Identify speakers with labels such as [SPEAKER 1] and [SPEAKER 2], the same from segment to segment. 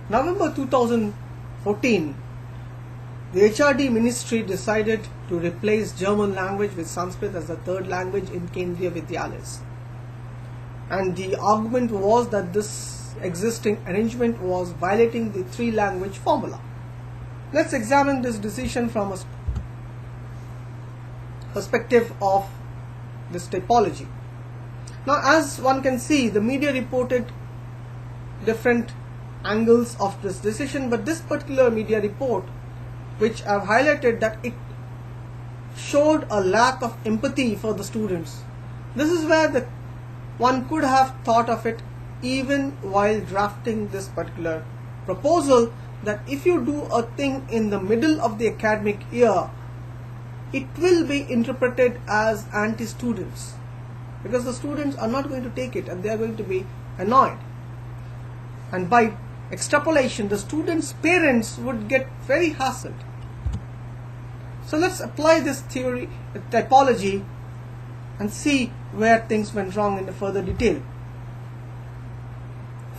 [SPEAKER 1] November 2014, the HRD ministry decided to replace German language with Sanskrit as the third language in Kendriya Vidyalayas. And the argument was that this existing arrangement was violating the three-language formula. Let's examine this decision from a perspective of this typology. Now, as one can see, the media reported different angles of this decision, but this particular media report, which I have highlighted, that it showed a lack of empathy for the students. This is where one could have thought of it even while drafting this particular proposal, that if you do a thing in the middle of the academic year, it will be interpreted as anti-students, because the students are not going to take it and they are going to be annoyed. And by extrapolation, the students' parents would get very hassled. So let's apply this theory, typology, and see where things went wrong in the further detail.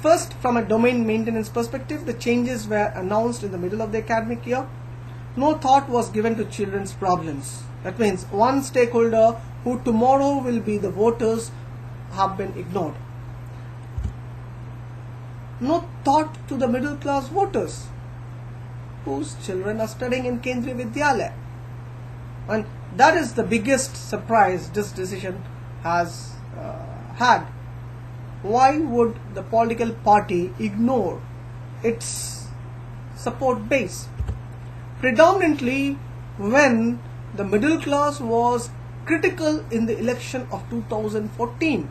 [SPEAKER 1] First, from a domain maintenance perspective, the changes were announced in the middle of the academic year. No thought was given to children's problems. That means one stakeholder who tomorrow will be the voters have been ignored. No thought to the middle class voters whose children are studying in Kendriya Vidyalaya. And that is the biggest surprise this decision has had. Why would the political party ignore its support base? Predominantly when the middle class was critical in the election of 2014.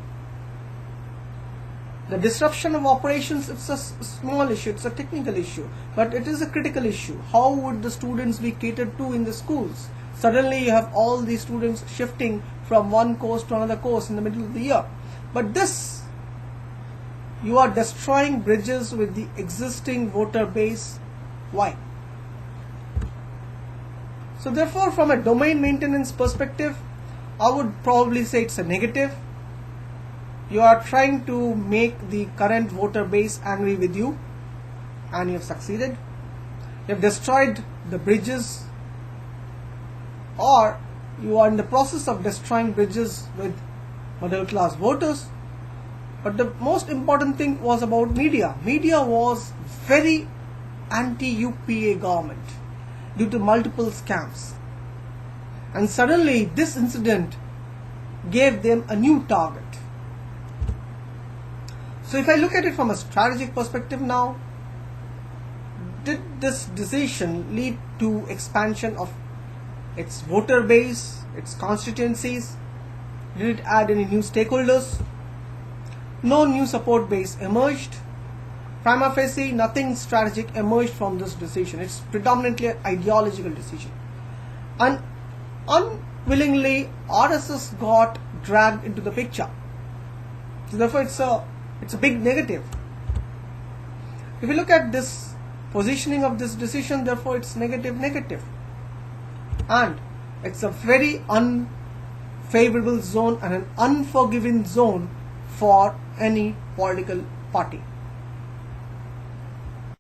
[SPEAKER 1] The disruption of operations, it's a small issue, it's a technical issue, but it is a critical issue. How would the students be catered to in the schools? Suddenly you have all these students shifting from one course to another course in the middle of the year. But this, you are destroying bridges with the existing voter base. Why? So therefore, from a domain maintenance perspective, I would probably say it's a negative. You are trying to make the current voter base angry with you, and you have succeeded. You have destroyed the bridges, or you are in the process of destroying bridges with middle class voters. But the most important thing was about media. Media was very anti-UPA government due to multiple scams. And suddenly this incident gave them a new target. So if I look at it from a strategic perspective now, did this decision lead to expansion of its voter base, its constituencies? Did it add any new stakeholders? No new support base emerged. Prima facie, nothing strategic emerged from this decision. It's predominantly an ideological decision. And unwillingly, RSS got dragged into the picture. So therefore, it's a big negative. If you look at this positioning of this decision, therefore it's negative. And it's a very unfavorable zone and an unforgiving zone for any political party.